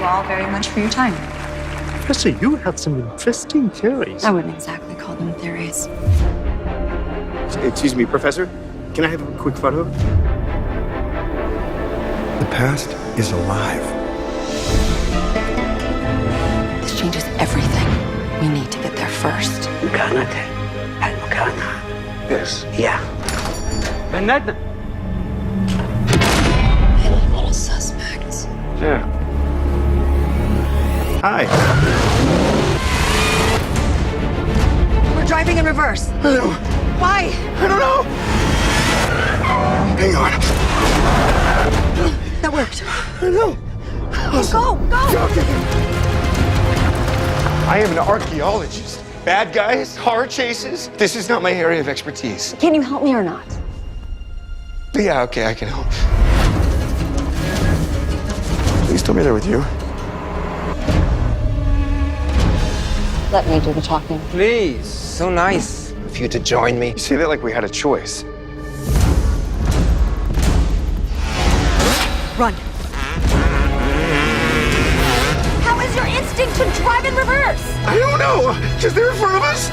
all very much for your time. Professor, you have some interesting theories. I wouldn't exactly call them theories. Excuse me, Professor. Can I have a quick photo? The past is alive. This changes everything. We need to get there first. Yes. Yeah. Manhattan. I like little suspects. Yeah. Hi. We're driving in reverse. Why? I don't know. Hang on. That worked. I know. Go! Okay. I am an archaeologist. Bad guys, horror chases. This is not my area of expertise. Can you help me or not? But yeah, okay, I can help. Please tell me they're with you. Let me do the talking. Please, so nice of you to join me. You say that like we had a choice. Run. How is your instinct to drive in reverse? I don't know, because they're in front of us.